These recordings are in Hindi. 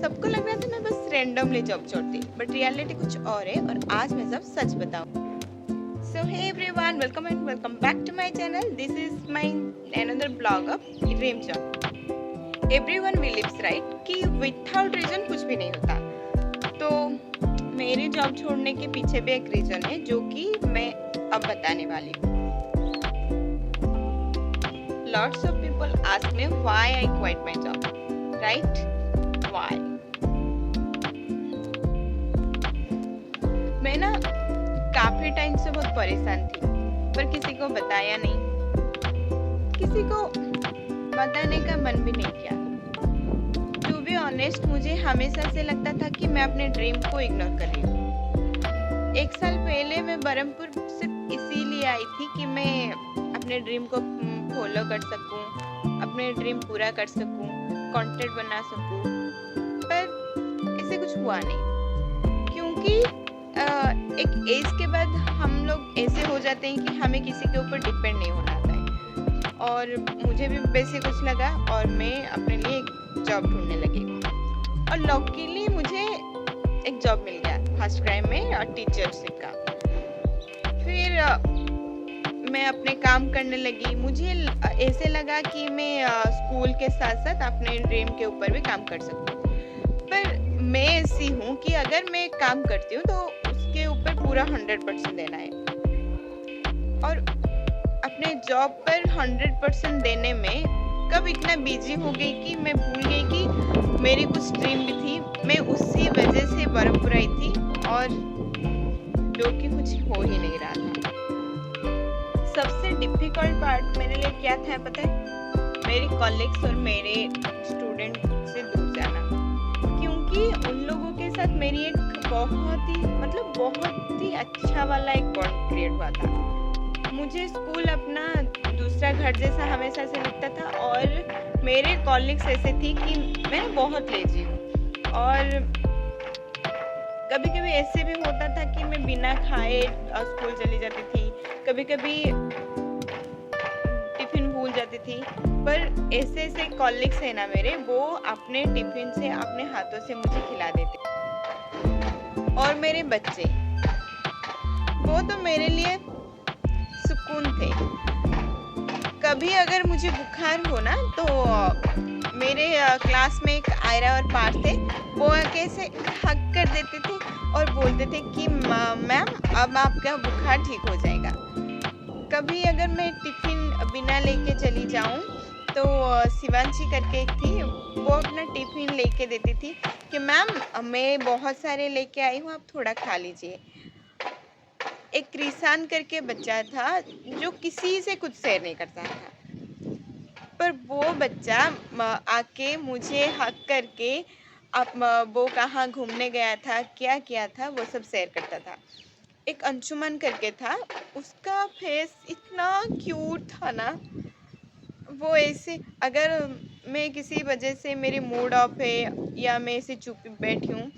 सबको लग रहा था मैं बस रैंडमली जॉब छोड़ती, बट रियलिटी कुछ और है और आज मैं सब सच बताऊँ। So hey everyone, welcome and welcome back to my channel. This is my another blog of dream job. Everyone believes right कि विदाउट रीजन कुछ भी नहीं होता। तो मेरे जॉब छोड़ने के पीछे भी एक रीजन है जो कि मैं अब बताने वाली हूँ। Lots of people ask me why I quit my job, right? Why? मैं ना काफी टाइम से बहुत परेशान थी, पर किसी को बताया नहीं, किसी को बताने का मन भी नहीं किया। टू बी ऑनेस्ट, मुझे हमेशा से लगता था कि मैं अपने ड्रीम को इग्नोर कर रही हूँ। 1 साल पहले मैं बरहमपुर सिर्फ इसीलिए आई थी कि मैं अपने ड्रीम को फॉलो कर सकूं, अपने ड्रीम पूरा कर सकूं, कंटेंट बना सकूं, पर ऐसे कुछ हुआ नहीं। क्योंकि एक एज के बाद हम लोग ऐसे हो जाते हैं कि हमें किसी के ऊपर डिपेंड नहीं होना आता है। और मुझे भी वैसे कुछ लगा और मैं अपने लिए एक जॉब ढूंढने लगी और लकीली मुझे एक जॉब मिल गया फर्स्ट क्राइम में और टीचरशिप का। फिर मैं अपने काम करने लगी। मुझे ऐसे लगा कि मैं स्कूल के साथ साथ अपने ड्रीम के ऊपर भी काम कर सकती हूँ। पर मैं ऐसी हूँ कि अगर मैं काम करती हूँ तो उसके ऊपर पूरा 100% देना है। और अपने जॉब पर 100% देने में कब इतना बिजी हो गई कि मैं भूल गई कि मेरी कुछ ड्रीम भी थी। मैं उसी वजह से बरहमपुर आई थी और जो कि कुछ हो ही नहीं रहा था। सबसे डिफिकल्ट पार्ट मेरे लिए क्या था पता है? मेरे कॉलीग्स और मेरे स्टूडेंट से दूर जाना। क्योंकि उन लोगों के साथ मेरी एक बहुत ही अच्छा वाला एक बॉन्ड क्रिएट हुआ था। मुझे स्कूल अपना दूसरा घर जैसा हमेशा से लगता था और मेरे कॉलीग्स ऐसे थी कि मैं बहुत लेजी हूँ और कभी कभी ऐसे भी होता था कि मैं बिना खाए स्कूल चली जाती थी, कभी कभी टिफिन भूल जाती थी। पर ऐसे कॉलीग्स है ना मेरे, वो अपने टिफिन से अपने हाथों से मुझे खिला देते। और मेरे बच्चे, वो तो मेरे लिए सुकून थे। कभी अगर मुझे बुखार हो ना तो मेरे क्लास में एक आयरा और पार थे, वो कैसे हक कर देते थे और बोलते थे कि मैम अब आपका बुखार ठीक हो जाएगा। कभी अगर मैं टिफिन बिना लेके चली जाऊं तो शिवांशी करके एक थी, वो अपना टिफिन लेके देती थी कि मैम मैं बहुत सारे लेके आई हूँ, आप थोड़ा खा लीजिए। एक कृषान करके बच्चा था जो किसी से कुछ शेयर नहीं करता था, पर वो बच्चा आके मुझे हक करके वो कहाँ घूमने गया था, क्या किया था, वो सब शेयर करता था। एक अंशुमन करके था, उसका फेस इतना क्यूट था ना। वो ऐसे अगर मैं किसी वजह से मेरी मूड ऑफ है या मैं ऐसे चुप बैठी हूँ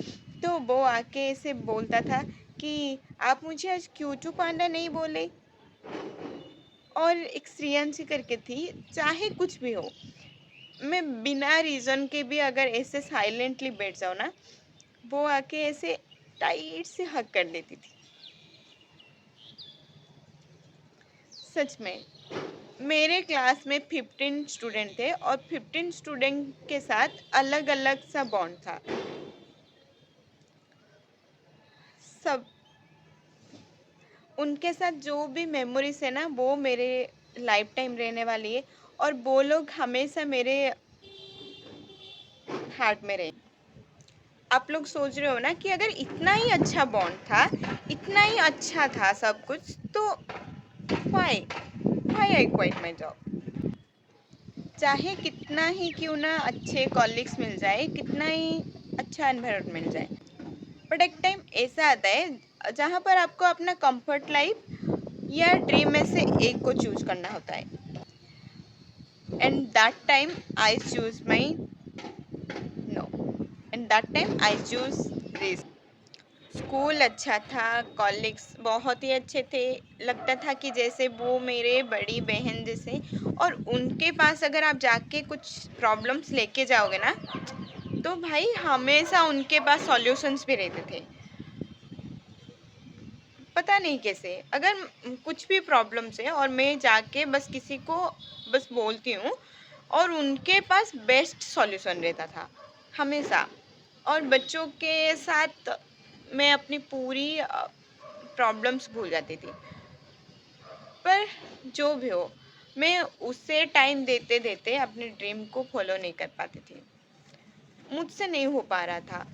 तो वो आके ऐसे बोलता था कि आप मुझे आज क्यूटू पांडा नहीं बोले। और एक श्रेयांशी करके थी, चाहे कुछ भी हो, मैं बिना रीज़न के भी अगर ऐसे साइलेंटली बैठ जाऊँ ना, वो आके ऐसे टाइट से हक कर देती थी। सच में मेरे क्लास में 15 स्टूडेंट थे और 15 स्टूडेंट के साथ अलग अलग सा बॉन्ड था। सब उनके साथ जो भी मेमोरीज है ना, वो मेरे लाइफ टाइम रहने वाली है और वो लोग हमेशा मेरे हार्ट में रहे। आप लोग सोच रहे हो ना कि अगर इतना ही अच्छा बॉन्ड था, इतना ही अच्छा था सब कुछ, तो why I quit my job. चाहे कितना ही क्यों ना अच्छे कॉलीग्स मिल जाए, कितना ही अच्छा एनवायरनमेंट मिल जाए, बट एक टाइम ऐसा आता है जहाँ पर आपको अपना कंफर्ट लाइफ या ड्रीम में से एक को चूज करना होता है। And that time I choose my no and that time I choose this. School अच्छा था, कॉलीग्स बहुत ही अच्छे थे, लगता था कि जैसे वो मेरे बड़ी बहन जैसे। और उनके पास अगर आप जाके कुछ प्रॉब्लम्स लेके जाओगे ना, तो भाई हमेशा उनके पास सॉल्यूशंस भी रहते थे। पता नहीं कैसे, अगर कुछ भी प्रॉब्लम्स है और मैं जाके बस किसी को बस बोलती हूँ और उनके पास बेस्ट सॉल्यूशन रहता था हमेशा। और बच्चों के साथ मैं अपनी पूरी प्रॉब्लम्स भूल जाती थी। पर जो भी हो, मैं उससे टाइम देते देते अपने ड्रीम को फॉलो नहीं कर पाती थी, मुझसे नहीं हो पा रहा था।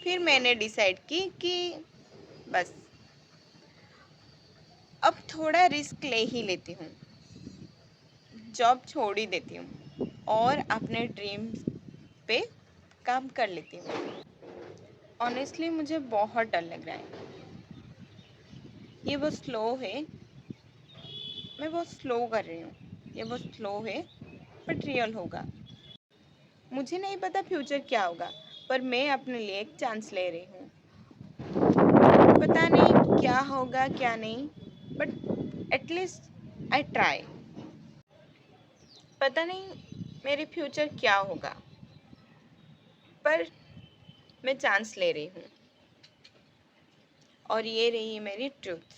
फिर मैंने डिसाइड की कि बस अब थोड़ा रिस्क ले ही लेती हूँ, जॉब छोड़ ही देती हूँ और अपने ड्रीम पे काम कर लेती हूँ। ऑनेस्टली मुझे बहुत डर लग रहा है। ये बहुत स्लो है, मैं बहुत स्लो कर रही हूँ, ये बहुत स्लो है बट रियल होगा। मुझे नहीं पता फ्यूचर क्या होगा, पर मैं अपने लिए एक चांस ले रही हूँ। पता नहीं क्या होगा क्या नहीं, बट एटलीस्ट आई ट्राई। पता नहीं मेरे फ्यूचर क्या होगा, पर मैं चांस ले रही हूँ और ये रही मेरी ट्रूथ।